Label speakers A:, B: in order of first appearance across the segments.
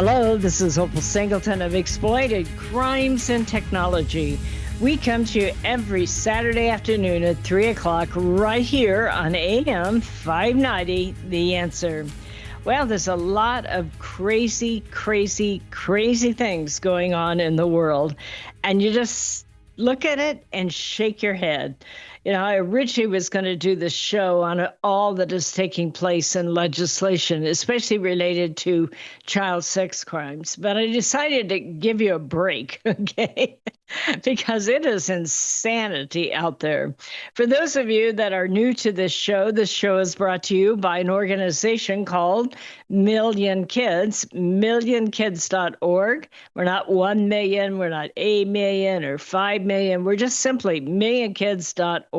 A: Hello, this is Opal Singleton of Exploited Crimes and Technology. We come to you every Saturday afternoon at 3 o'clock right here on AM 590, The Answer. Well, there's a lot of crazy things going on in the world, and you just look at it and shake your head. You know, I originally was going to do this show on all that is taking place in legislation, especially related to child sex crimes. But I decided to give you a break, okay? Because it is insanity out there. For those of you that are new to this show is brought to you by an organization called Million Kids, millionkids.org. We're not 1 million, we're not 8 million or 5 million. We're just simply millionkids.org.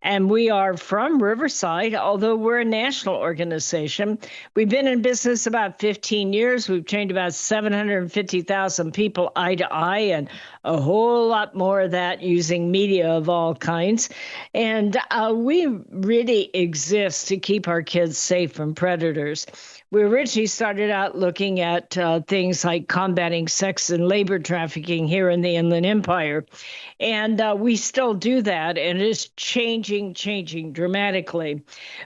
A: And we are from Riverside, although we're a national organization. We've been in business about 15 years. We've trained about 750,000 people eye to eye, and a whole lot more of that using media of all kinds. And we really exist to keep our kids safe from predators. We originally started out looking at things like combating sex and labor trafficking here in the Inland Empire. And we still do that, and it is changing dramatically.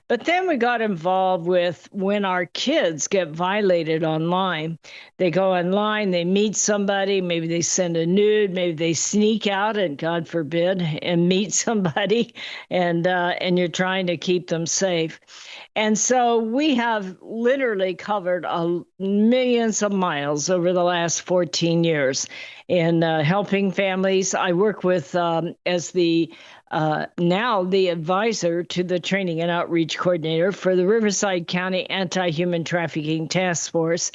A: But then we got involved with when our kids get violated online. They go online, they meet somebody, maybe they send a nude, maybe they sneak out, and God forbid, and meet somebody, and you're trying to keep them safe. And so we have literally covered millions of miles over the last 14 years in helping families. I work with as the now the advisor to the training and outreach coordinator for the Riverside County Anti-Human Trafficking Task Force.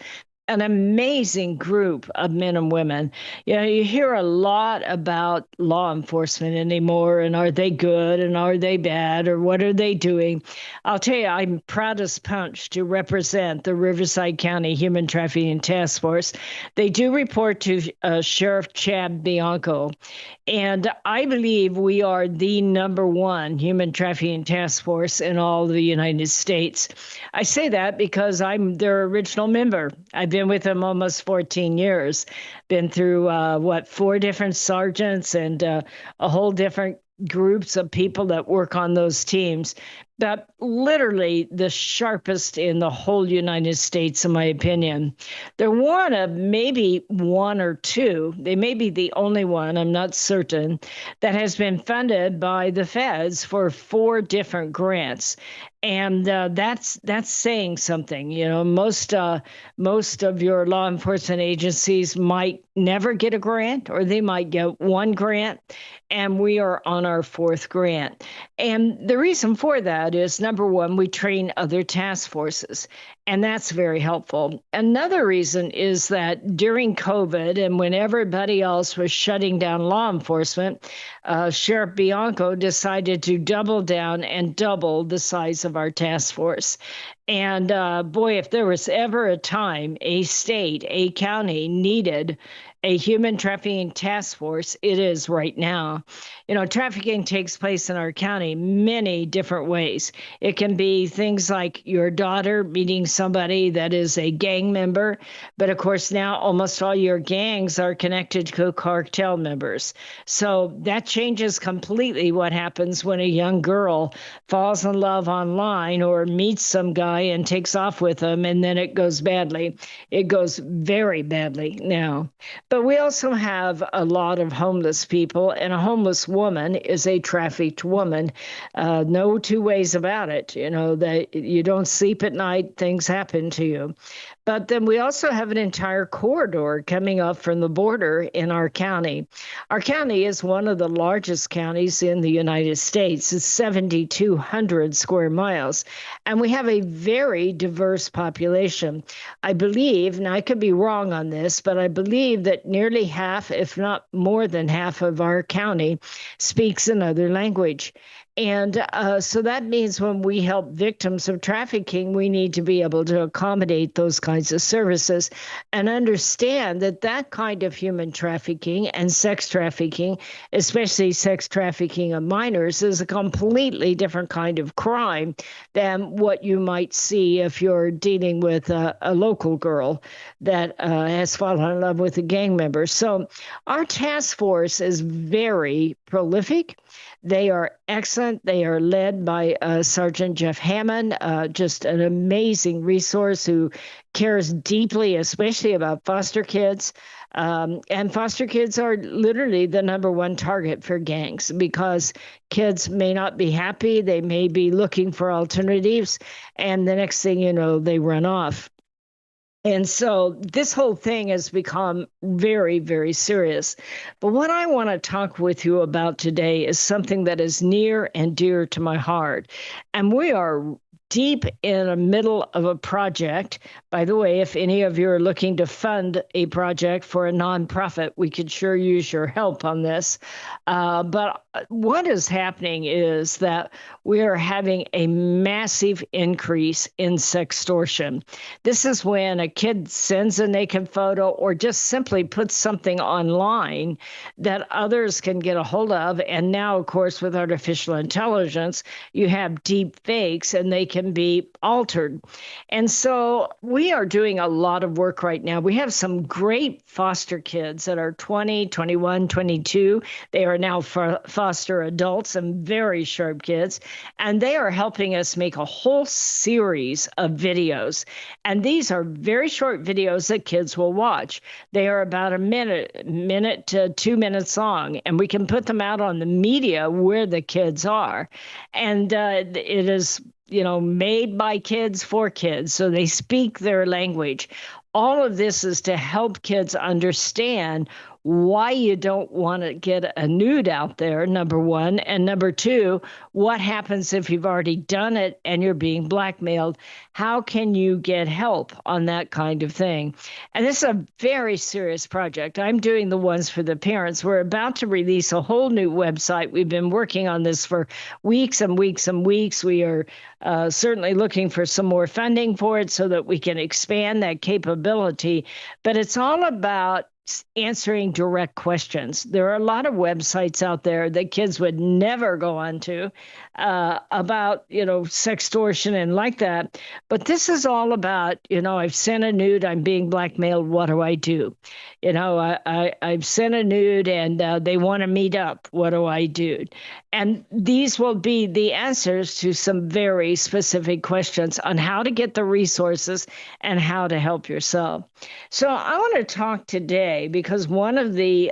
A: An amazing group of men and women. You know, you hear a lot about law enforcement anymore, and are they good and are they bad, or what are they doing? I'll tell you, I'm proud as punch to represent the Riverside County Human Trafficking Task Force. They do report to Sheriff Chad Bianco, and I believe we are the #1 human trafficking task force in all the United States. I say that because I'm their original member. I've been with them almost 14 years, been through 4 different sergeants and a whole different groups of people that work on those teams. But literally the sharpest in the whole United States, in my opinion. They're one of maybe 1 or 2. They may be the only one, I'm not certain, that has been funded by the feds for 4 different grants. And that's saying something. You know, most of your law enforcement agencies might never get a grant, or they might get 1 grant, and we are on our 4th grant. And the reason for that is, #1, we train other task forces, and that's very helpful. Another reason is that during COVID and when everybody else was shutting down law enforcement, Sheriff Bianco decided to double down and double the size of our task force. And boy, if there was ever a time a state, a county needed a human trafficking task force, it is right now. You know, trafficking takes place in our county many different ways. It can be things like your daughter meeting somebody that is a gang member, but of course now almost all your gangs are connected to cartel members. So that changes completely what happens when a young girl falls in love online or meets some guy and takes off with him, and then it goes badly. It goes very badly now. But we also have a lot of homeless people, and a homeless woman is a trafficked woman. No 2 ways about it. You know, that you don't sleep at night, things happen to you. But then we also have an entire corridor coming up from the border in our county. Our county is one of the largest counties in the United States. It's 7,200 square miles. And we have a very diverse population. I believe, and I could be wrong on this, but I believe that nearly half, if not more than half of our county speaks another language. And so that means when we help victims of trafficking, we need to be able to accommodate those kinds of services and understand that that kind of human trafficking and sex trafficking, especially sex trafficking of minors, is a completely different kind of crime than what you might see if you're dealing with a local girl that has fallen in love with a gang member. So our task force is very prolific. They are excellent. They are led by Sergeant Jeff Hammond, just an amazing resource who cares deeply, especially about foster kids. And foster kids are literally the number one target for gangs because kids may not be happy. They may be looking for alternatives. And the next thing you know, they run off. And so this whole thing has become very, very serious. But what I want to talk with you about today is something that is near and dear to my heart. And we are deep in the middle of a project. By the way, if any of you are looking to fund a project for a nonprofit, we could sure use your help on this. But what is happening is that we are having a massive increase in sextortion. This is when a kid sends a naked photo or just simply puts something online that others can get a hold of. And now, of course, with artificial intelligence, you have deep fakes and they can be altered. And so we are doing a lot of work right now. We have some great foster kids that are 20, 21, 22. They are now foster adults and very sharp kids. And they are helping us make a whole series of videos. And these are very short videos that kids will watch. They are about a minute to 2 minutes long. And we can put them out on the media where the kids are. And it is made by kids for kids, so they speak their language. All of this is to help kids understand why you don't want to get a nude out there, number one. And number two, what happens if you've already done it and you're being blackmailed? How can you get help on that kind of thing? And this is a very serious project. I'm doing the ones for the parents. We're about to release a whole new website. We've been working on this for weeks and weeks and weeks. We are certainly looking for some more funding for it so that we can expand that capability. But it's all about answering direct questions. There are a lot of websites out there that kids would never go onto about, sextortion and like that. But this is all about, I've sent a nude, I'm being blackmailed. What do I do? I've sent a nude and they want to meet up. What do I do? And these will be the answers to some very specific questions on how to get the resources and how to help yourself. So I want to talk today because one of the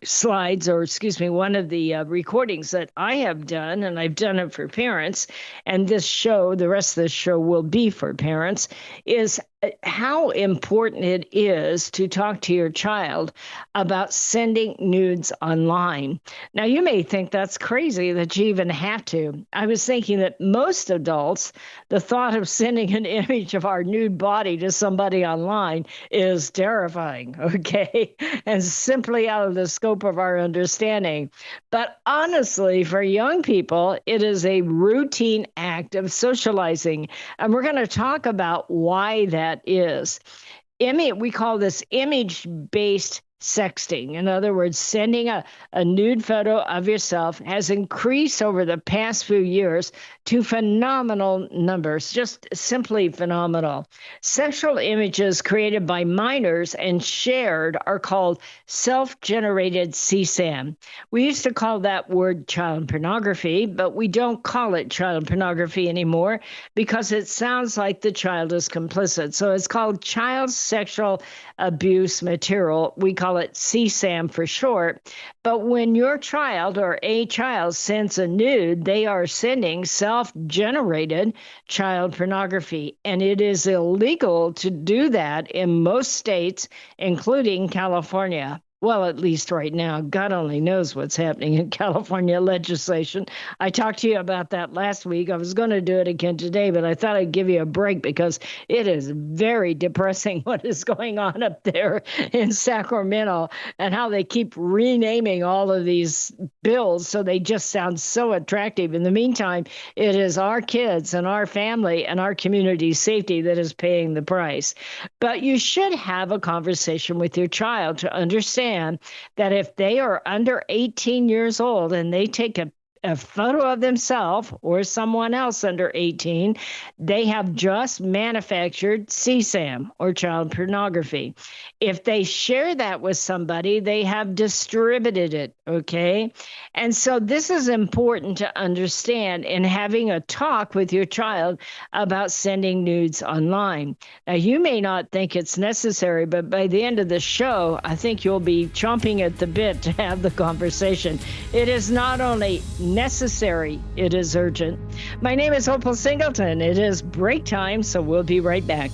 A: slides, or excuse me, one of the recordings that I have done, and I've done it for parents, and the rest of this show will be for parents, is how important it is to talk to your child about sending nudes online. Now, you may think that's crazy that you even have to. I was thinking that most adults, the thought of sending an image of our nude body to somebody online is terrifying, okay? And simply out of the scope of our understanding. But honestly, for young people, it is a routine act of socializing. And we're going to talk about why that is. We call this image-based sexting. In other words, sending a nude photo of yourself has increased over the past few years to phenomenal numbers, just simply phenomenal. Sexual images created by minors and shared are called self-generated CSAM. We used to call that word child pornography, but we don't call it child pornography anymore because it sounds like the child is complicit. So it's called child sexual abuse material. We call it CSAM for short. But when your child or a child sends a nude, they are sending self-generated child pornography. And it is illegal to do that in most states, including California. Well, at least right now, God only knows what's happening in California legislation. I talked to you about that last week. I was going to do it again today, but I thought I'd give you a break because it is very depressing what is going on up there in Sacramento and how they keep renaming all of these bills so they just sound so attractive. In the meantime, it is our kids and our family and our community safety that is paying the price. But you should have a conversation with your child to understand that if they are under 18 years old and they take a photo of themselves or someone else under 18, they have just manufactured CSAM or child pornography. If they share that with somebody, they have distributed it, okay? And so this is important to understand in having a talk with your child about sending nudes online. Now, you may not think it's necessary, but by the end of the show, I think you'll be chomping at the bit to have the conversation. It is not only necessary, it is urgent. My name is Opal Singleton. It is break time, so we'll be right back.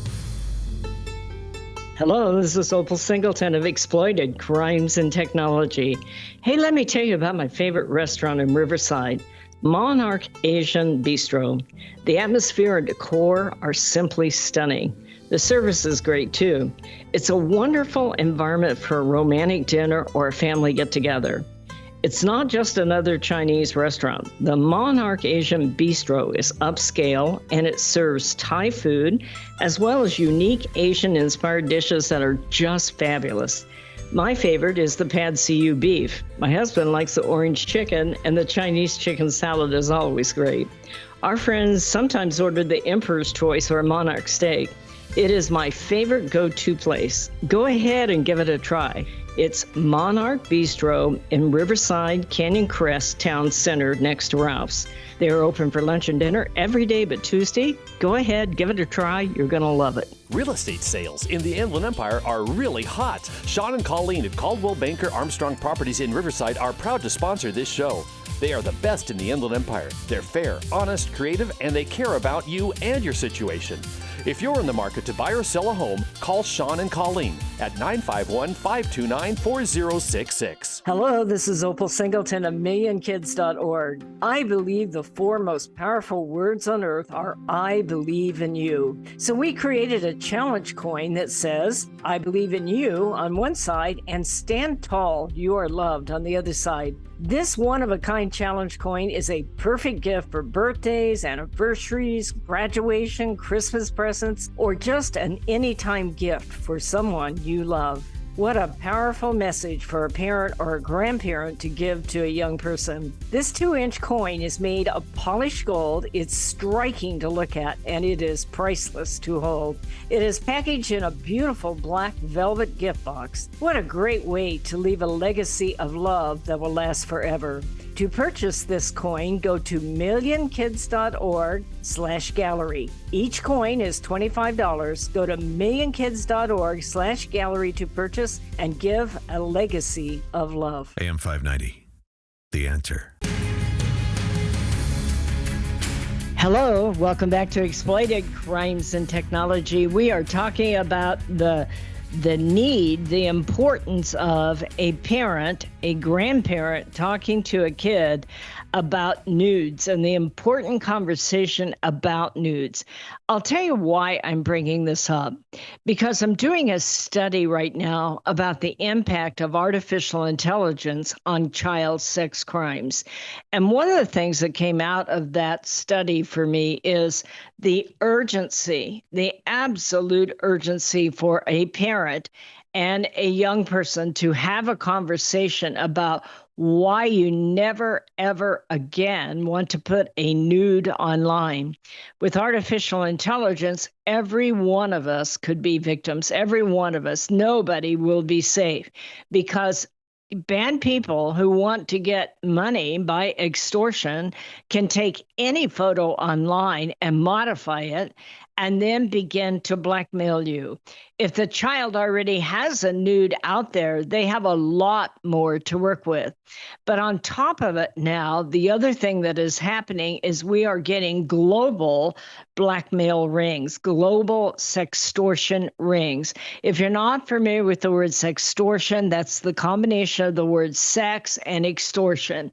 A: Hello, this is Opal Singleton of Exploited Crimes and Technology. Hey, let me tell you about my favorite restaurant in Riverside, Monarch Asian Bistro. The atmosphere and decor are simply stunning. The service is great too. It's a wonderful environment for a romantic dinner or a family get-together. It's not just another Chinese restaurant. The Monarch Asian Bistro is upscale and it serves Thai food as well as unique Asian-inspired dishes that are just fabulous. My favorite is the pad see ew beef. My husband likes the orange chicken, and the Chinese chicken salad is always great. Our friends sometimes order the Emperor's Choice or Monarch steak. It is my favorite go-to place. Go ahead and give it a try. It's Monarch Bistro in Riverside, Canyon Crest Town Center next to Ralph's. They are open for lunch and dinner every day but Tuesday. Go ahead, give it a try. You're going to love it.
B: Real estate sales in the Inland Empire are really hot. Sean and Colleen at Caldwell Banker Armstrong Properties in Riverside are proud to sponsor this show. They are the best in the Inland Empire. They're fair, honest, creative, and they care about you and your situation. If you're in the market to buy or sell a home, call Sean and Colleen at 951-529-4066.
A: Hello, this is Opal Singleton of MillionKids.org. I believe the four most powerful words on earth are I believe in you. So we created a challenge coin that says, I believe in you on one side and stand tall, you are loved on the other side. This one-of-a-kind challenge coin is a perfect gift for birthdays, anniversaries, graduation, Christmas presents, or just an anytime gift for someone you love. What a powerful message for a parent or a grandparent to give to a young person. This 2-inch coin is made of polished gold. It's striking to look at, and it is priceless to hold. It is packaged in a beautiful black velvet gift box. What a great way to leave a legacy of love that will last forever. To purchase this coin, go to millionkids.org/gallery. Each coin is $25. Go to millionkids.org/gallery to purchase and give a legacy of love.
C: AM 590, The Answer.
A: Hello, welcome back to Exploited Crimes and Technology. We are talking about the need, the importance of a parent, a grandparent talking to a kid about nudes and the important conversation about nudes. I'll tell you why I'm bringing this up, because I'm doing a study right now about the impact of artificial intelligence on child sex crimes. And one of the things that came out of that study for me is the urgency, the absolute urgency for a parent and a young person to have a conversation about why you never, ever again want to put a nude online. With artificial intelligence, every one of us could be victims. Every one of us. Nobody will be safe because bad people who want to get money by extortion can take any photo online and modify it and then begin to blackmail you. If the child already has a nude out there, they have a lot more to work with. But on top of it now, the other thing that is happening is we are getting global blackmail rings, global sextortion rings. If you're not familiar with the word sextortion, that's the combination of the word sex and extortion.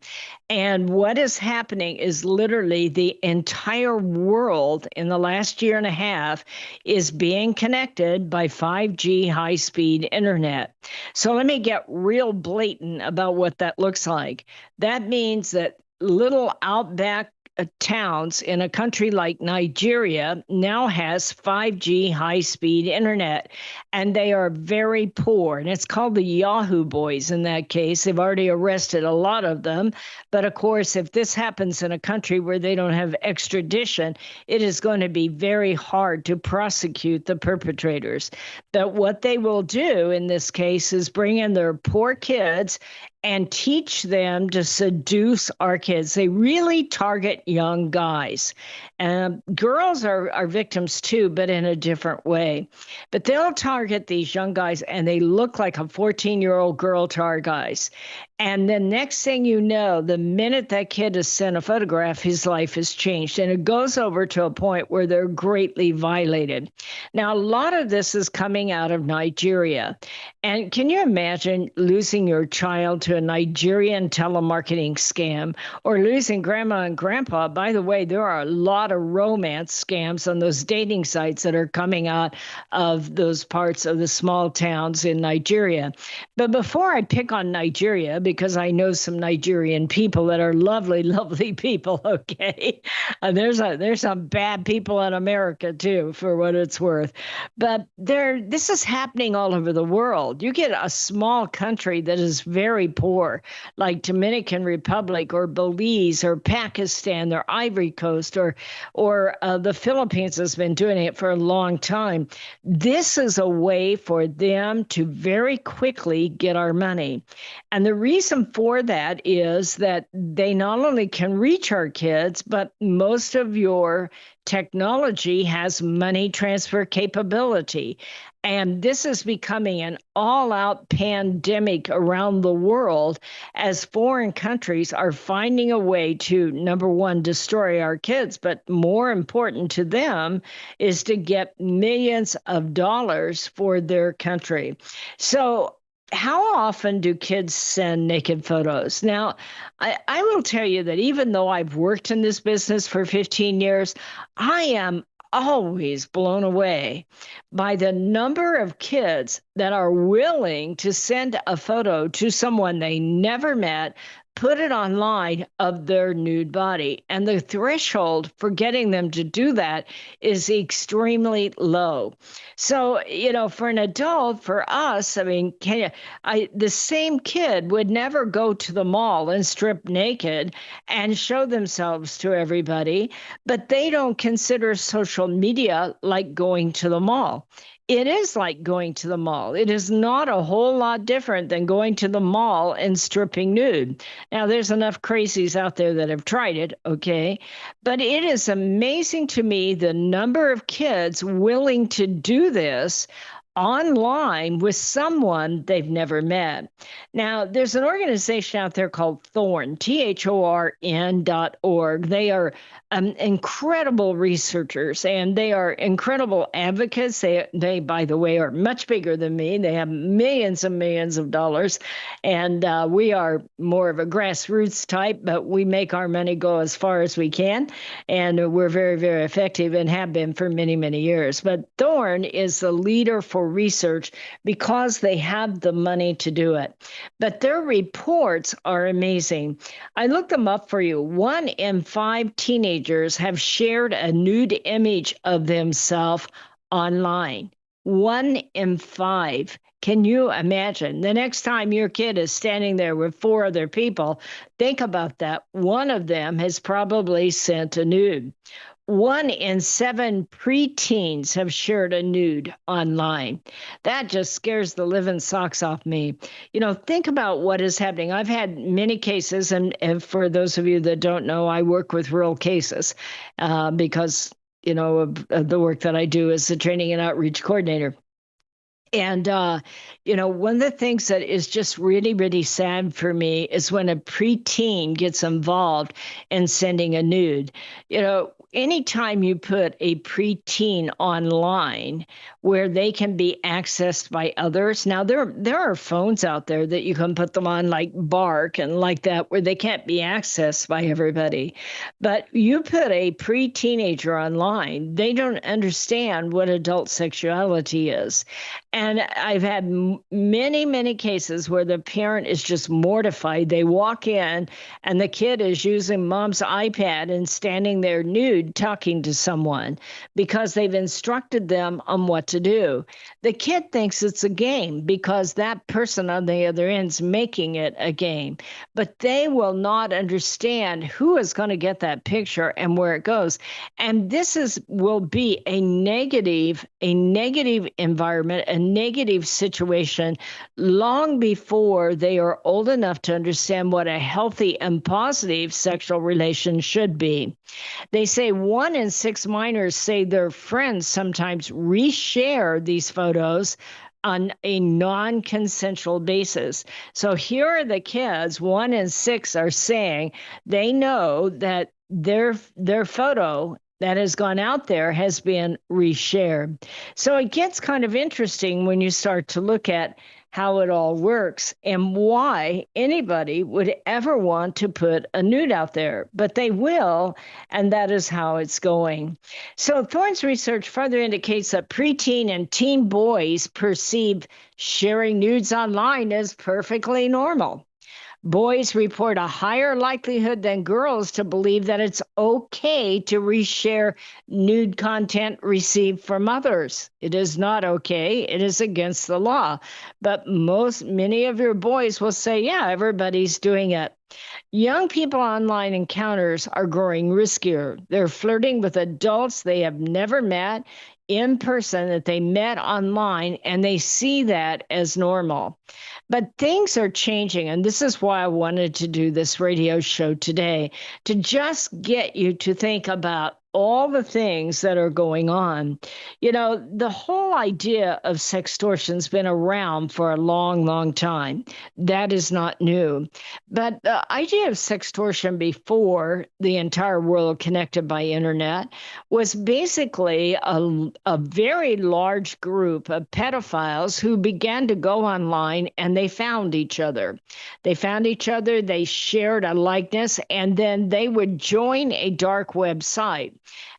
A: And what is happening is literally the entire world in the last year and a half is being connected by 5G high-speed internet. So let me get real blatant about what that looks like. That means that little outback towns in a country like Nigeria now has 5G high-speed internet, and they are very poor. And it's called the Yahoo Boys in that case. They've already arrested a lot of them. But of course, if this happens in a country where they don't have extradition, it is going to be very hard to prosecute the perpetrators. But what they will do in this case is bring in their poor kids and teach them to seduce our kids. They really target young guys. Girls are victims too, but in a different way. But they'll target these young guys, and they look like a 14-year-old girl to our guys. And the next thing you know, the minute that kid is sent a photograph, his life has changed. And it goes over to a point where they're greatly violated. Now, a lot of this is coming out of Nigeria. And can you imagine losing your child to a Nigerian telemarketing scam, or losing grandma and grandpa? By the way, there are a lot of romance scams on those dating sites that are coming out of those parts of the small towns in Nigeria. But before I pick on Nigeria, because I know some Nigerian people that are lovely, lovely people, okay? There's some bad people in America too, for what it's worth. But this is happening all over the world. You get a small country that is very poor, like Dominican Republic or Belize or Pakistan or Ivory Coast or the Philippines has been doing it for a long time. This is a way for them to very quickly get our money. And the reason for that is that they not only can reach our kids, but most of your technology has money transfer capability. And this is becoming an all-out pandemic around the world as foreign countries are finding a way to, number one, destroy our kids, but more important to them is to get millions of dollars for their country. So how often do kids send naked photos? Now, I will tell you that even though I've worked in this business for 15 years, I am always blown away by the number of kids that are willing to send a photo to someone they never met, put it online of their nude body. And the threshold for getting them to do that is extremely low. So, for an adult, for us, I mean, the same kid would never go to the mall and strip naked and show themselves to everybody, but they don't consider social media like going to the mall. It is like going to the mall. It is not a whole lot different than going to the mall and stripping nude. Now, there's enough crazies out there that have tried it, okay? But it is amazing to me the number of kids willing to do this online with someone they've never met. Now, there's an organization out there called Thorn, THORN.org. They are incredible researchers, and they are incredible advocates. They, by the way, are much bigger than me. They have millions and millions of dollars, and we are more of a grassroots type, but we make our money go as far as we can, and we're very, very effective and have been for many, many years. But Thorn is the leader for research because they have the money to do it. But their reports are amazing. I looked them up for you. 1 in 5 teenagers have shared a nude image of themselves online. 1 in 5. Can you imagine? The next time your kid is standing there with 4 other people, think about that. One of them has probably sent a nude. 1 in 7 preteens have shared a nude online. That just scares the living socks off me. Think about what is happening. I've had many cases, and for those of you that don't know, I work with real cases because of the work that I do as a training and outreach coordinator. And, one of the things that is just really, really sad for me is when a preteen gets involved in sending a nude. Anytime you put a preteen online where they can be accessed by others. Now, there are phones out there that you can put them on like Bark and like that where they can't be accessed by everybody. But you put a pre-teenager online, they don't understand what adult sexuality is. And I've had many, many cases where the parent is just mortified. They walk in and the kid is using mom's iPad and standing there nude talking to someone because they've instructed them on what to do. The kid thinks it's a game because that person on the other end's making it a game. But they will not understand who is going to get that picture and where it goes. And this will be a negative environment, a negative situation long before they are old enough to understand what a healthy and positive sexual relation should be. They say 1 in 6 minors say their friends sometimes reshare these photos on a non-consensual basis. So here are the kids, 1 in 6 are saying they know that their photo that has gone out there has been reshared. So it gets kind of interesting when you start to look at how it all works and why anybody would ever want to put a nude out there, but they will, and that is how it's going. So Thorne's research further indicates that preteen and teen boys perceive sharing nudes online as perfectly normal. Boys report a higher likelihood than girls to believe that it's okay to reshare nude content received from others. It is not okay. It is against the law. But many of your boys will say, yeah, everybody's doing it. Young people online encounters are growing riskier. They're flirting with adults they have never met in person that they met online, and they see that as normal. But things are changing, and this is why I wanted to do this radio show today, to just get you to think about all the things that are going on. The whole idea of sextortion's been around for a long, long time. That is not new. But the idea of sextortion before the entire world connected by internet was basically a very large group of pedophiles who began to go online and they found each other. They shared a likeness, and then they would join a dark website.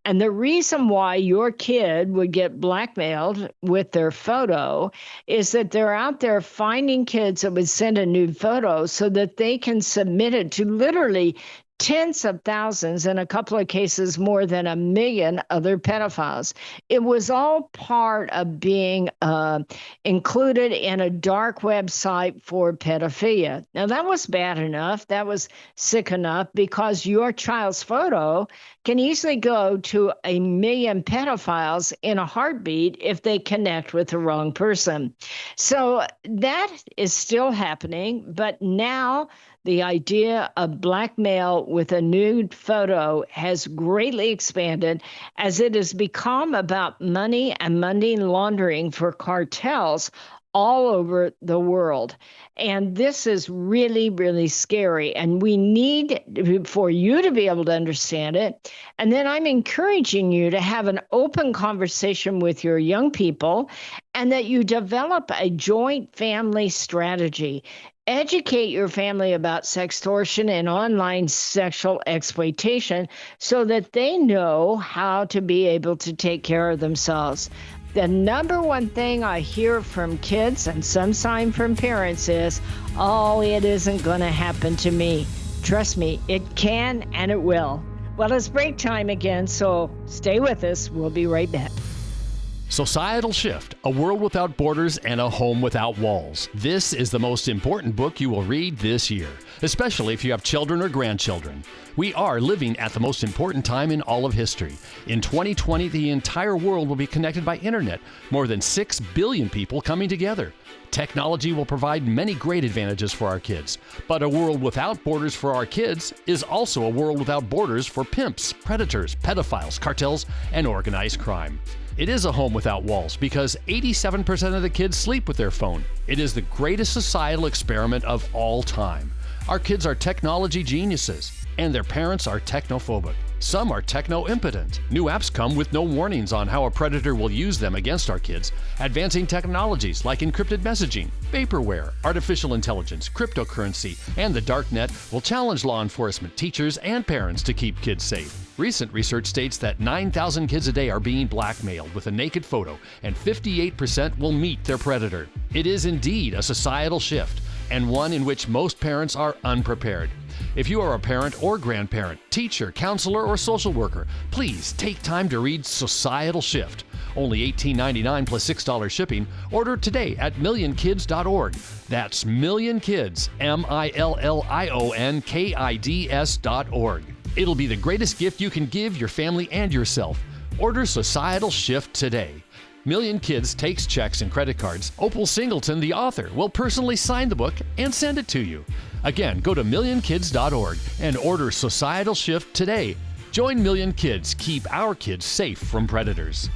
A: And the reason why your kid would get blackmailed with their photo is that they're out there finding kids that would send a nude photo so that they can submit it to literally tens of thousands, in a couple of cases, more than 1 million other pedophiles. It was all part of being included in a dark website for pedophilia. Now, that was bad enough. That was sick enough because your child's photo can easily go to 1 million pedophiles in a heartbeat if they connect with the wrong person. So that is still happening, but now the idea of blackmail with a nude photo has greatly expanded as it has become about money and money laundering for cartels all over the world. And this is really, really scary. And we need for you to be able to understand it. And then I'm encouraging you to have an open conversation with your young people and that you develop a joint family strategy. Educate your family about sextortion and online sexual exploitation so that they know how to be able to take care of themselves. The number one thing I hear from kids and some sign from parents is, oh, it isn't going to happen to me. Trust me, it can and it will. Well, it's break time again, so stay with us. We'll be right back.
D: Societal Shift, A World Without Borders and a Home Without Walls. This is the most important book you will read this year, especially if you have children or grandchildren. We are living at the most important time in all of history. In 2020, the entire world will be connected by internet, more than 6 billion people coming together. Technology will provide many great advantages for our kids, but a world without borders for our kids is also a world without borders for pimps, predators, pedophiles, cartels, and organized crime. It is a home without walls because 87% of the kids sleep with their phone. It is the greatest societal experiment of all time. Our kids are technology geniuses, and their parents are technophobic. Some are techno-impotent. New apps come with no warnings on how a predator will use them against our kids. Advancing technologies like encrypted messaging, vaporware, artificial intelligence, cryptocurrency, and the dark net will challenge law enforcement, teachers, and parents to keep kids safe. Recent research states that 9,000 kids a day are being blackmailed with a naked photo, and 58% will meet their predator. It is indeed a societal shift, and one in which most parents are unprepared. If you are a parent or grandparent, teacher, counselor, or social worker, please take time to read Societal Shift. Only $18.99 plus $6 shipping. Order today at millionkids.org. That's millionkids, millionkids.org. It'll be the greatest gift you can give your family and yourself. Order Societal Shift today. Million Kids takes checks and credit cards. Opal Singleton, the author, will personally sign the book and send it to you. Again, go to millionkids.org and order Societal Shift today. Join Million Kids. Keep our kids safe from predators.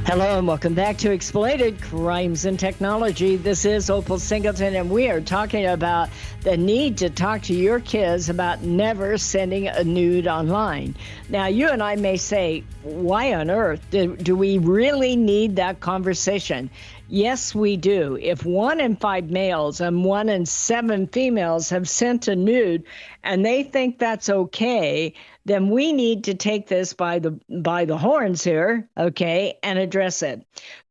A: Hello and welcome back to Exploited Crimes and Technology. This is Opal Singleton, and we are talking about the need to talk to your kids about never sending a nude online. Now, you and I may say, why on earth do we really need that conversation? Yes, we do. If 1 in 5 males and 1 in 7 females have sent a nude and they think that's okay, then we need to take this by the horns here, okay, and address it.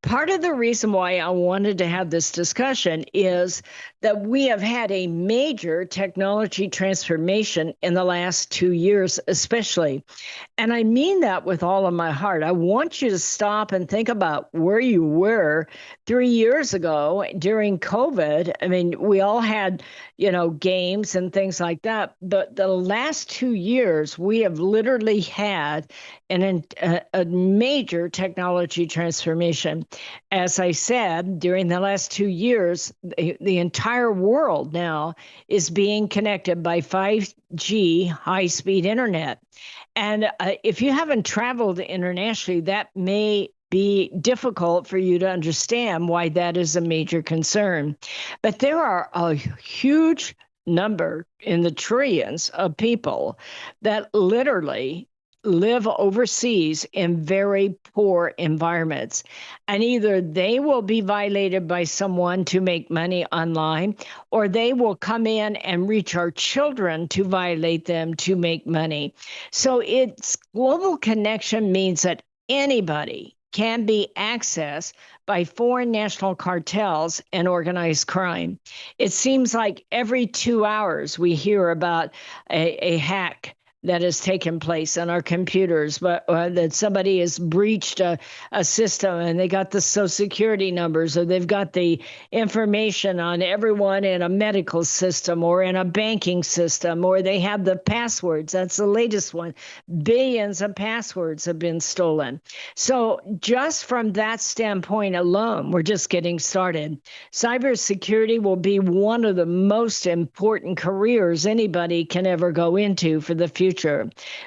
A: Part of the reason why I wanted to have this discussion is that we have had a major technology transformation in the last 2 years, especially. And I mean that with all of my heart. I want you to stop and think about where you were 3 years ago during COVID. I mean, we all had, games and things like that. But the last 2 years, we have literally had a major technology transformation. As I said, during the last 2 years, the entire world now is being connected by 5G high-speed internet. And if you haven't traveled internationally, that may be difficult for you to understand why that is a major concern. But there are a huge number in the trillions of people that literally live overseas in very poor environments. And either they will be violated by someone to make money online, or they will come in and reach our children to violate them to make money. So it's global connection means that anybody can be accessed by foreign national cartels and organized crime. It seems like every 2 hours we hear about a hack that has taken place on our computers, but that somebody has breached a system and they got the social security numbers, or they've got the information on everyone in a medical system or in a banking system, or they have the passwords. That's the latest one. Billions of passwords have been stolen. So just from that standpoint alone, we're just getting started. Cybersecurity will be one of the most important careers anybody can ever go into for the future.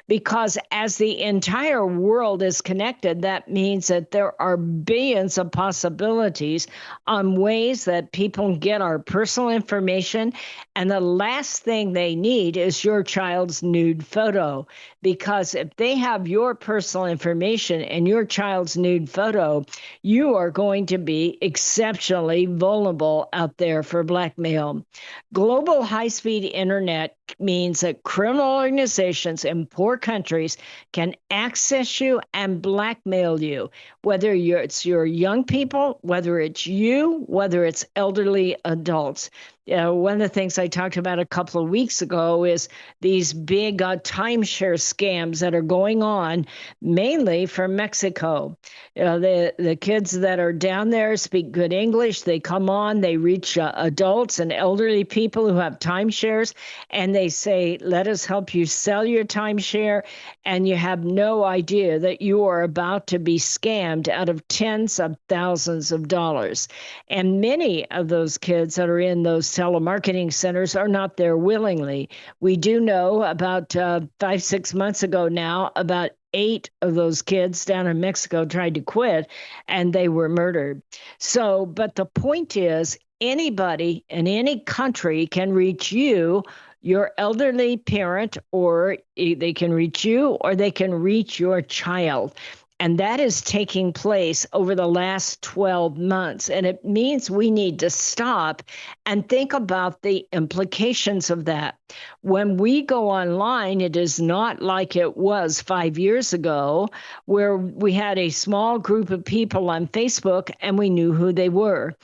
A: Because as the entire world is connected, that means that there are billions of possibilities on ways that people get our personal information. And the last thing they need is your child's nude photo. Because if they have your personal information and your child's nude photo, you are going to be exceptionally vulnerable out there for blackmail. Global high-speed internet means that criminal organizations in poor countries can access you and blackmail you, whether it's your young people, whether it's you, whether it's elderly adults. One of the things I talked about a couple of weeks ago is these big timeshare scams that are going on, mainly from Mexico. The kids that are down there speak good English. They come on, they reach adults and elderly people who have timeshares, and they say, let us help you sell your timeshare. And you have no idea that you are about to be scammed out of tens of thousands of dollars. And many of those kids that are in those telemarketing centers are not there willingly. We do know about 5-6 months ago now, about 8 of those kids down in Mexico tried to quit and they were murdered. So, but the point is, anybody in any country can reach you, your elderly parent, or they can reach you or they can reach your child. And that is taking place over the last 12 months. And it means we need to stop and think about the implications of that. When we go online, it is not like it was 5 years ago, where we had a small group of people on Facebook and we knew who they were.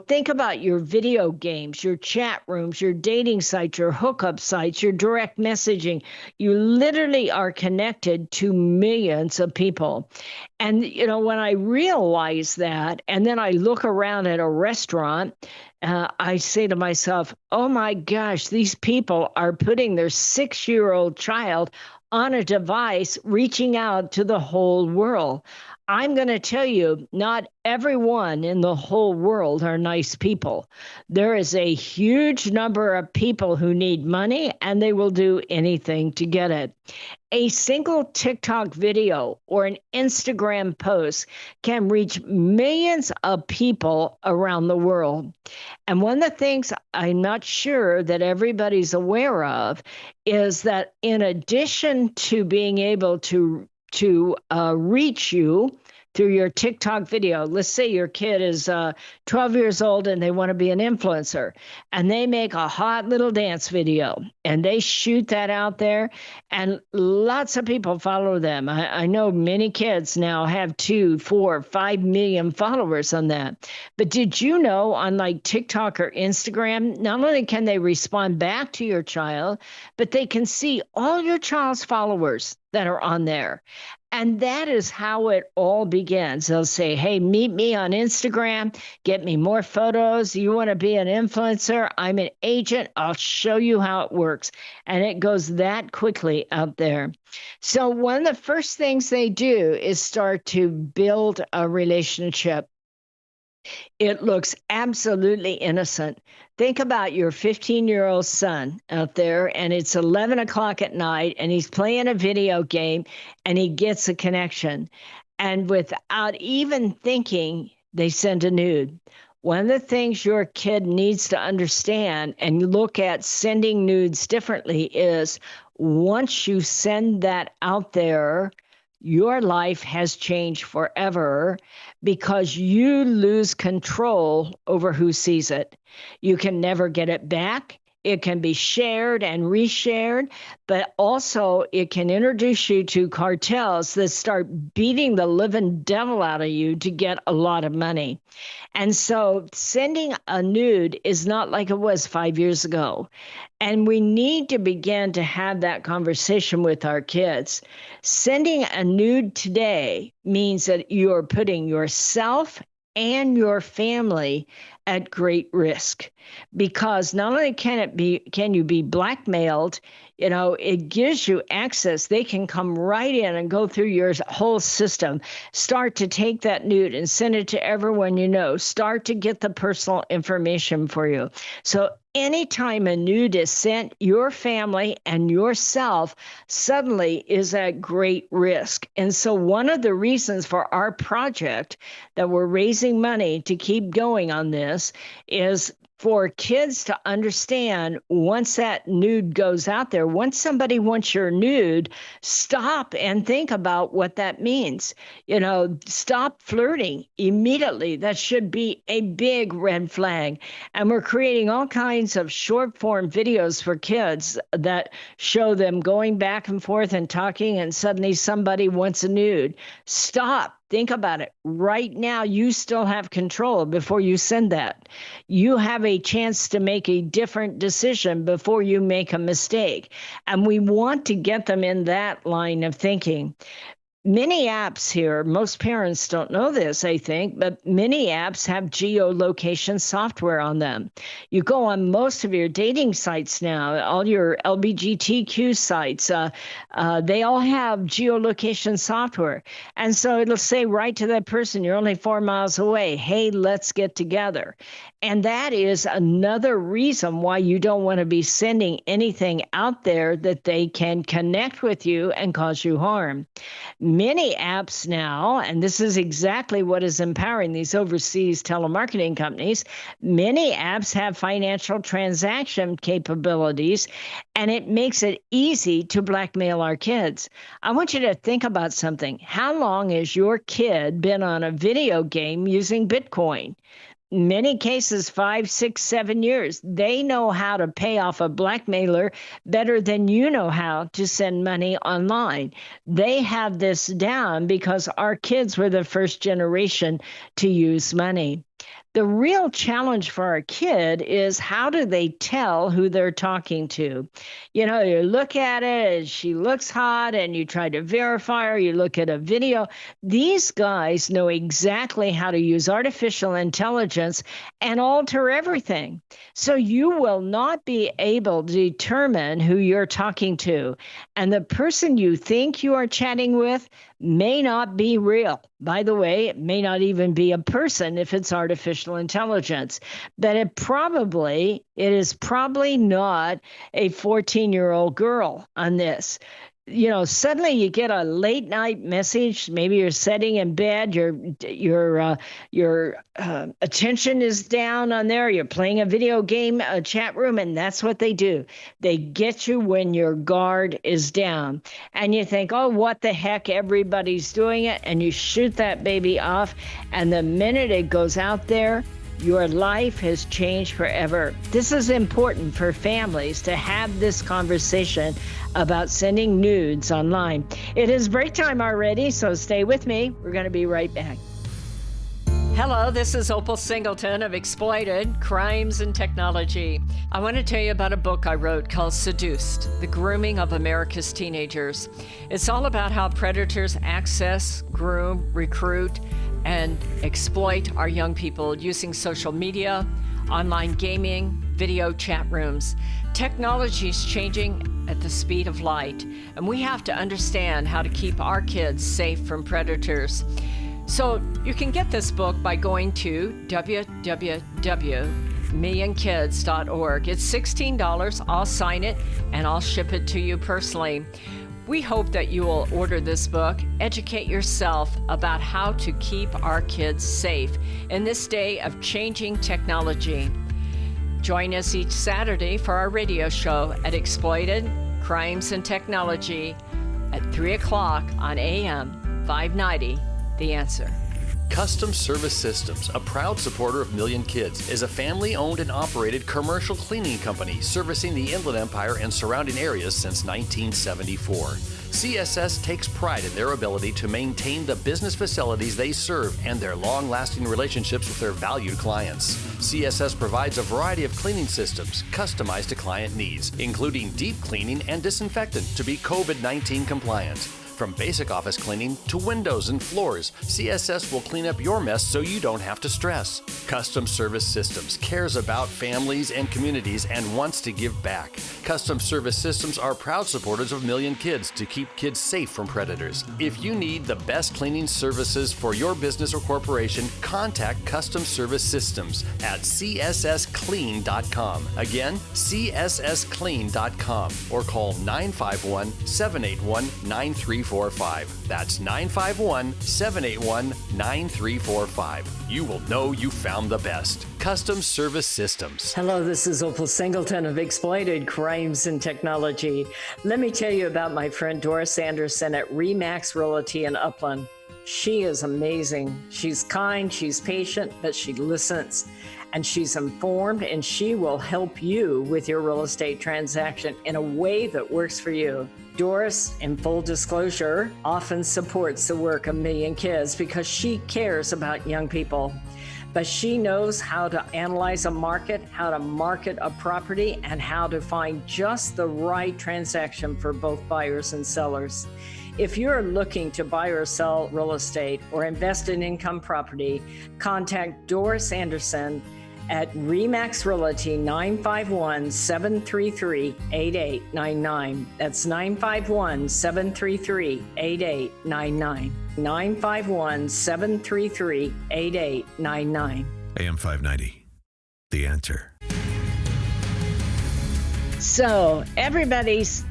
A: Think about your video games, your chat rooms, your dating sites, your hookup sites, your direct messaging. You literally are connected to millions of people. And, when I realize that, and then I look around at a restaurant, I say to myself, oh my gosh, these people are putting their 6-year-old child on a device, reaching out to the whole world. I'm going to tell you, not everyone in the whole world are nice people. There is a huge number of people who need money, and they will do anything to get it. A single TikTok video or an Instagram post can reach millions of people around the world. And one of the things I'm not sure that everybody's aware of is that in addition to being able to reach you through your TikTok video. Let's say your kid is 12 years old and they want to be an influencer, and they make a hot little dance video and they shoot that out there, and lots of people follow them. I know many kids now have 2, 4, 5 million followers on that. But did you know on like TikTok or Instagram, not only can they respond back to your child, but they can see all your child's followers that are on there. And that is how it all begins. They'll say, hey, meet me on Instagram, get me more photos. You want to be an influencer? I'm an agent. I'll show you how it works. And it goes that quickly out there. So one of the first things they do is start to build a relationship. It looks absolutely innocent. Think about your 15-year-old son out there, and it's 11 o'clock at night, and he's playing a video game, and he gets a connection. And without even thinking, they send a nude. One of the things your kid needs to understand and look at sending nudes differently is once you send that out there, your life has changed forever because you lose control over who sees it. You can never get it back. It can be shared and reshared, but also it can introduce you to cartels that start beating the living devil out of you to get a lot of money. And so sending a nude is not like it was 5 years ago. And we need to begin to have that conversation with our kids. Sending a nude today means that you are putting yourself and your family at great risk, because not only can you be blackmailed, it gives you access. They can come right in and go through your whole system, start to take that nude and send it to everyone you know, start to get the personal information for you. So anytime a nude is sent, your family and yourself suddenly is at great risk. And so one of the reasons for our project that we're raising money to keep going on this is for kids to understand once that nude goes out there, once somebody wants your nude, stop and think about what that means. Stop flirting immediately. That should be a big red flag. And we're creating all kinds of short form videos for kids that show them going back and forth and talking, and suddenly somebody wants a nude. Stop. Think about it. Right now, you still have control before you send that. You have a chance to make a different decision before you make a mistake. And we want to get them in that line of thinking. Many apps here, most parents don't know this, I think, but many apps have geolocation software on them. You go on most of your dating sites now, all your LGBTQ sites, they all have geolocation software. And so it'll say right to that person, you're only 4 miles away. Hey, let's get together. And that is another reason why you don't want to be sending anything out there that they can connect with you and cause you harm. Many apps now, and this is exactly what is empowering these overseas telemarketing companies, many apps have financial transaction capabilities, and it makes it easy to blackmail our kids. I want you to think about something. How long has your kid been on a video game using Bitcoin? Many cases, 5, 6, 7 years. They know how to pay off a blackmailer better than you know how to send money online. They have this down because our kids were the first generation to use money. The real challenge for our kid is how do they tell who they're talking to? You know, you look at it and she looks hot and you try to verify her, you look at a video. These guys know exactly how to use artificial intelligence and alter everything. So you will not be able to determine who you're talking to. And the person you think you are chatting with may not be real. By the way, it may not even be a person if it's artificial intelligence. But it is probably not a 14-year-old girl on this. You know, suddenly you get a late night message. Maybe you're sitting in bed. Your attention is down on there. You're playing a video game, a chat room, and that's what they do. They get you when your guard is down, and you think, "Oh, what the heck? Everybody's doing it," and you shoot that baby off. And the minute it goes out there, your life has changed forever. This is important for families to have this conversation about sending nudes online. It is break time already, so stay with me. We're going to be right back. Hello, this is Opal Singleton of Exploited: Crimes and Technology. I want to tell you about a book I wrote called Seduced: The Grooming of America's Teenagers. It's all about how predators access, groom, recruit, and exploit our young people using social media, online gaming, video chat rooms. Technology is changing at the speed of light, and we have to understand how to keep our kids safe from predators. So you can get this book by going to www.millionkids.org. It's $16. I'll sign it and I'll ship it to you personally. We hope that you will order this book, educate yourself about how to keep our kids safe in this day of changing technology. Join us each Saturday for our radio show at Exploited: Crimes and Technology at 3 o'clock on AM 590, The Answer.
B: Custom Service Systems, a proud supporter of Million Kids, is a family-owned and operated commercial cleaning company servicing the Inland Empire and surrounding areas since 1974. CSS takes pride in their ability to maintain the business facilities they serve and their long-lasting relationships with their valued clients. CSS provides a variety of cleaning systems customized to client needs, including deep cleaning and disinfectant to be COVID-19 compliant. From basic office cleaning to windows and floors, CSS will clean up your mess so you don't have to stress. Custom Service Systems cares about families and communities and wants to give back. Custom Service Systems are proud supporters of Million Kids to keep kids safe from predators. If you need the best cleaning services for your business or corporation, contact Custom Service Systems at cssclean.com. Again, cssclean.com, or call 951-781-9345. That's 951-781-9345. You will know you found the best. Custom Service Systems.
A: Hello, this is Opal Singleton of Exploited: Crimes and Technology. Let me tell you about my friend Doris Anderson at Remax Realty in Upland. She is amazing. She's kind, she's patient, but she listens. and she's informed, and she will help you with your real estate transaction in a way that works for you. Doris, in full disclosure, often supports the work of Million Kids because she cares about young people. But she knows how to analyze a market, how to market a property, and how to find just the right transaction for both buyers and sellers. If you're looking to buy or sell real estate or invest in income property, contact Doris Anderson at Remax Realty 951-733-8899. That's 951-733-8899. 951-733-8899.
C: AM 590. The answer.
A: So everybody's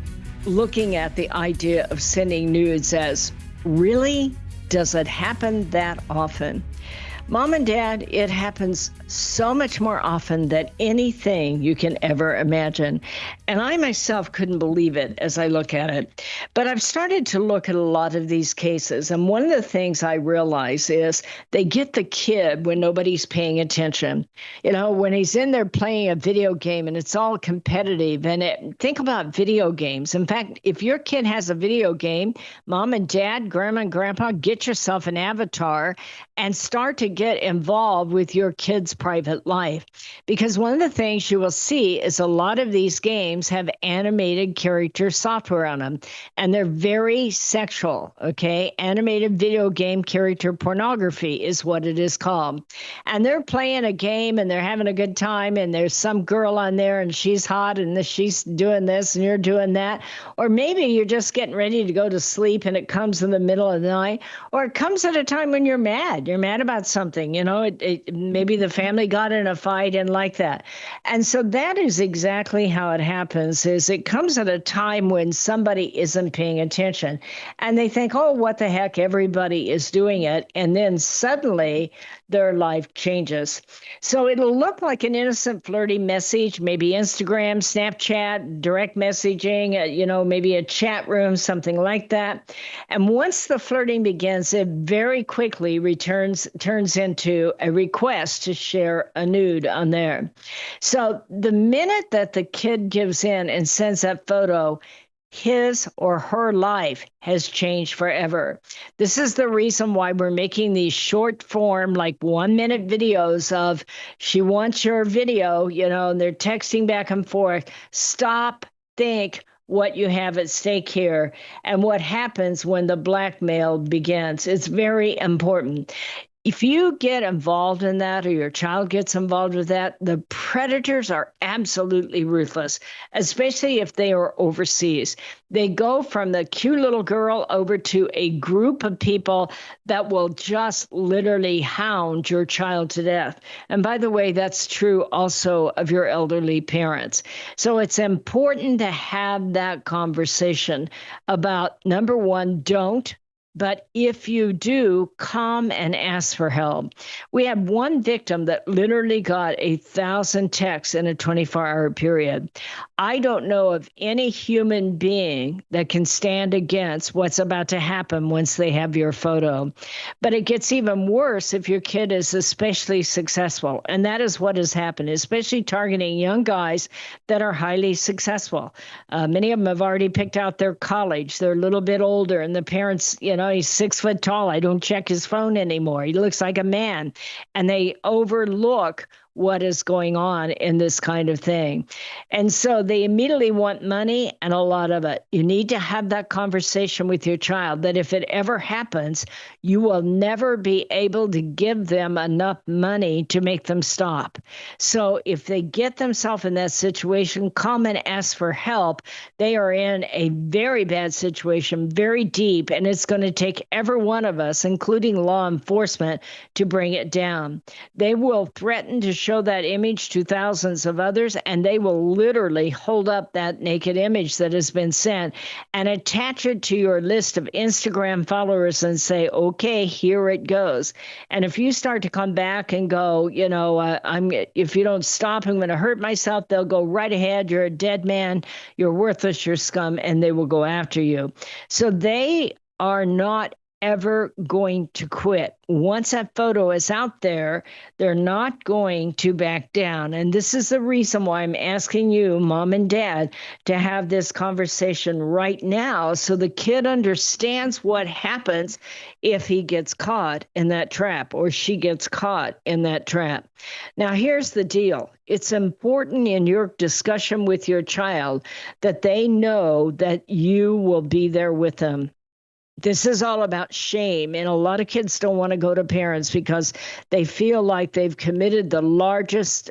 A: looking at the idea of sending nudes as, really? Does it happen that often? Mom and Dad, it happens so much more often than anything you can ever imagine. And I myself couldn't believe it as I look at it. But I've started to look at a lot of these cases. And one of the things I realize is they get the kid when nobody's paying attention. You know, when he's in there playing a video game and it's all competitive. And think about video games. In fact, if your kid has a video game, Mom and Dad, Grandma and Grandpa, get yourself an avatar and start to get involved with your kid's private life. Because one of the things you will see is a lot of these games have animated character software on them, and they're very sexual, okay? Animated video game character pornography is what it is called. And they're playing a game and they're having a good time, and there's some girl on there and she's hot and she's doing this and you're doing that. Or maybe you're just getting ready to go to sleep and it comes in the middle of the night, or it comes at a time when you're mad. You're mad about something, you know, maybe the family got in a fight and like that. And so that is exactly how it happens, is it comes at a time when somebody isn't paying attention and they think, oh, what the heck, everybody is doing it. And then suddenly their life changes. So it'll look like an innocent, flirty message, maybe Instagram, Snapchat, direct messaging, you know, maybe a chat room, something like that. And once the flirting begins, it very quickly turns into a request to share a nude on there. So the minute that the kid gives in and sends that photo, his or her life has changed forever. This is the reason why we're making these short form, like 1 minute videos of, she wants your video, you know, and they're texting back and forth. Stop, think what you have at stake here and what happens when the blackmail begins. It's very important. If you get involved in that, or your child gets involved with that, the predators are absolutely ruthless, especially if they are overseas. They go from the cute little girl over to a group of people that will just literally hound your child to death. And by the way, that's true also of your elderly parents. So it's important to have that conversation about, number one, don't. But if you do, come and ask for help. We had one victim that literally got 1,000 texts in a 24-hour period. I don't know of any human being that can stand against what's about to happen once they have your photo. But it gets even worse if your kid is especially successful. And that is what has happened, especially targeting young guys that are highly successful. Many of them have already picked out their college. They're a little bit older, and the parents, you know, he's 6 foot tall. I don't check his phone anymore. He looks like a man. And they overlook what is going on in this kind of thing. And so they immediately want money and a lot of it. You need to have that conversation with your child that if it ever happens, you will never be able to give them enough money to make them stop. So if they get themselves in that situation, come and ask for help. They are in a very bad situation, very deep, and it's going to take every one of us, including law enforcement, to bring it down. They will threaten to show that image to thousands of others, and they will literally hold up that naked image that has been sent and attach it to your list of Instagram followers and say, okay, here it goes. And if you start to come back and go, you know, if you don't stop, I'm going to hurt myself, they'll go right ahead. You're a dead man. You're worthless. You're scum. And they will go after you. So they are not ever going to quit. Once that photo is out there, they're not going to back down. And this is the reason why I'm asking you, mom and dad, to have this conversation right now so the kid understands what happens if he gets caught in that trap or she gets caught in that trap. Now, here's the deal. It's important in your discussion with your child that they know that you will be there with them. This is all about shame. And a lot of kids don't want to go to parents because they feel like they've committed the largest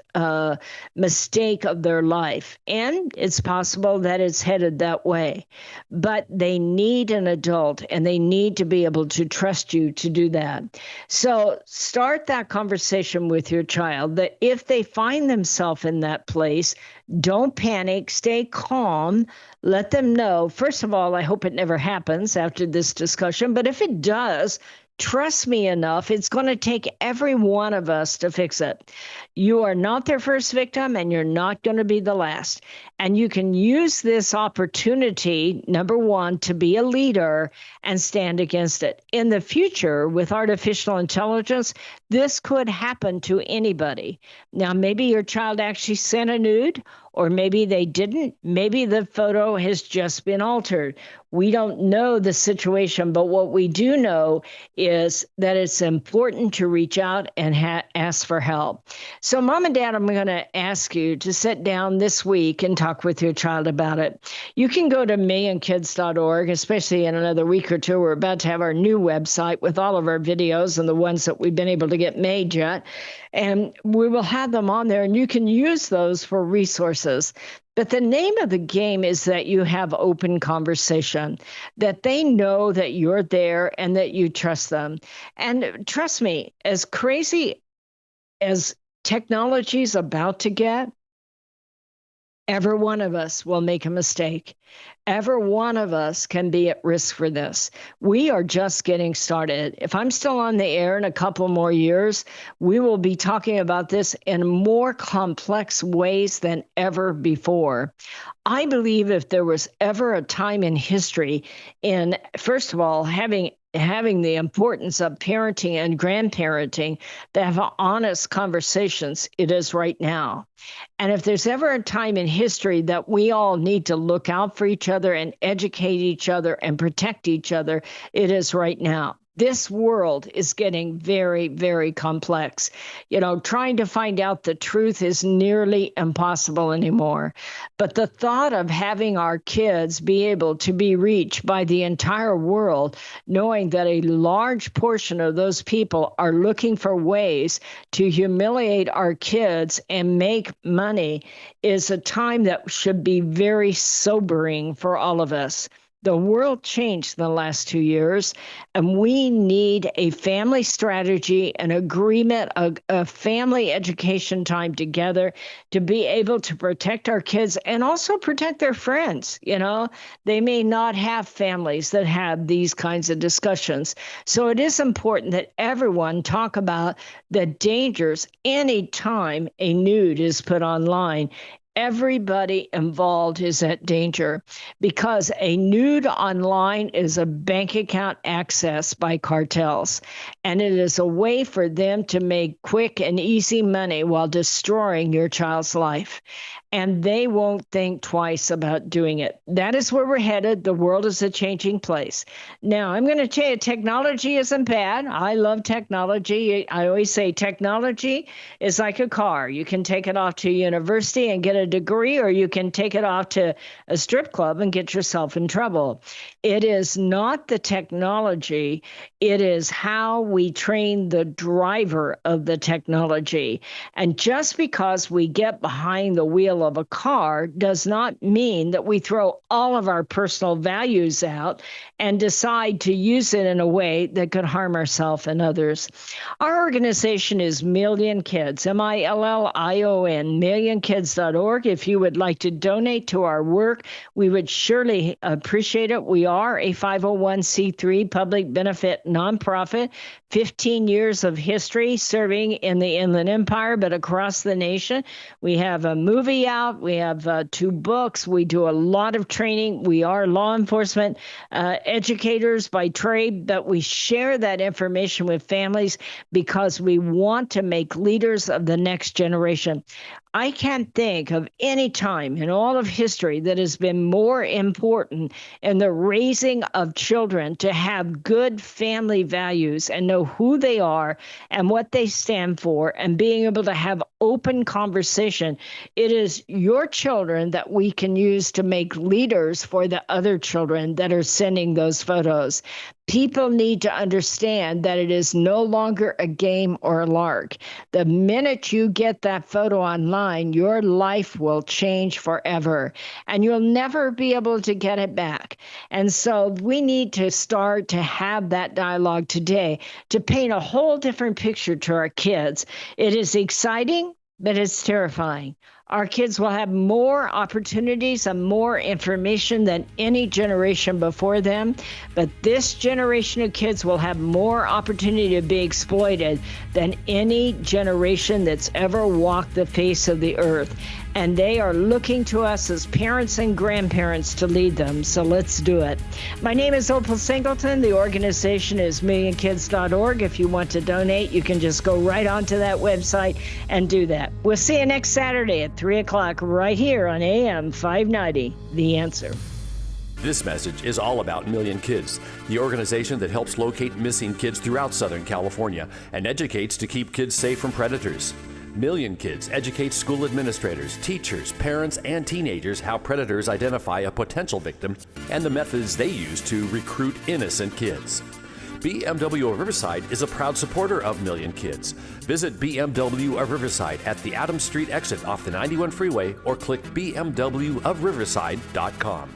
A: mistake of their life. And it's possible that it's headed that way. But they need an adult and they need to be able to trust you to do that. So start that conversation with your child that if they find themselves in that place, don't panic, stay calm, let them know. First of all, I hope it never happens after this discussion, but if it does, trust me enough, it's going to take every one of us to fix it. You are not their first victim, and you're not going to be the last. And you can use this opportunity, number one, to be a leader and stand against it. In the future, with artificial intelligence, this could happen to anybody. Now, maybe your child actually sent a nude, or maybe they didn't. Maybe the photo has just been altered. We don't know the situation, but what we do know is that it's important to reach out and ask for help. So, Mom and Dad, I'm going to ask you to sit down this week and talk with your child about it. You can go to millionkids.org, especially in another week or two. We're about to have our new website with all of our videos and the ones that we've been able to get made yet. And we will have them on there, and you can use those for resources. But the name of the game is that you have open conversation, that they know that you're there and that you trust them. And trust me, as crazy as technology is about to get, every one of us will make a mistake. Every one of us can be at risk for this. We are just getting started. If I'm still on the air in a couple more years, we will be talking about this in more complex ways than ever before. I believe if there was ever a time in history in, first of all, having the importance of parenting and grandparenting to have honest conversations, it is right now. And if there's ever a time in history that we all need to look out for each other and educate each other and protect each other, it is right now. This world is getting very, very complex. You know, trying to find out the truth is nearly impossible anymore. But the thought of having our kids be able to be reached by the entire world, knowing that a large portion of those people are looking for ways to humiliate our kids and make money, is a time that should be very sobering for all of us. The world changed in the last 2 years, and we need a family strategy, an agreement, a family education time together to be able to protect our kids and also protect their friends. You know, they may not have families that have these kinds of discussions. So it is important that everyone talk about the dangers anytime a nude is put online. Everybody involved is at danger because a nude online is a bank account access by cartels, and it is a way for them to make quick and easy money while destroying your child's life. And they won't think twice about doing it. That is where we're headed. The world is a changing place. Now, I'm going to tell you, technology isn't bad. I love technology. I always say technology is like a car. You can take it off to university and get a degree, or you can take it off to a strip club and get yourself in trouble. It is not the technology. It is how we train the driver of the technology. And just because we get behind the wheel of a car does not mean that we throw all of our personal values out and decide to use it in a way that could harm ourselves and others. Our organization is Million Kids, MILLION, millionkids.org. If you would like to donate to our work, we would surely appreciate it. We are a 501c3 public benefit nonprofit. 15 years of history serving in the Inland Empire, but across the nation. We have a movie out. We have 2 books. We do a lot of training. We are law enforcement educators by trade, but we share that information with families because we want to make leaders of the next generation. I can't think of any time in all of history that has been more important in the raising of children to have good family values and know who they are and what they stand for and being able to have open conversation. It is your children that we can use to make leaders for the other children that are sending those photos. People need to understand that it is no longer a game or a lark. The minute you get that photo online, your life will change forever, and you'll never be able to get it back. And so we need to start to have that dialogue today to paint a whole different picture to our kids. It is exciting, but it's terrifying. Our kids will have more opportunities and more information than any generation before them, but this generation of kids will have more opportunity to be exploited than any generation that's ever walked the face of the earth. And they are looking to us as parents and grandparents to lead them, so let's do it. My name is Opal Singleton. The organization is millionkids.org. If you want to donate, you can just go right onto that website and do that. We'll see you next Saturday at 3 o'clock right here on AM 590, The Answer.
B: This message is all about Million Kids, the organization that helps locate missing kids throughout Southern California and educates to keep kids safe from predators. Million Kids educates school administrators, teachers, parents, and teenagers how predators identify a potential victim and the methods they use to recruit innocent kids. BMW of Riverside is a proud supporter of Million Kids. Visit BMW of Riverside at the Adams Street exit off the 91 freeway or click bmwofriverside.com.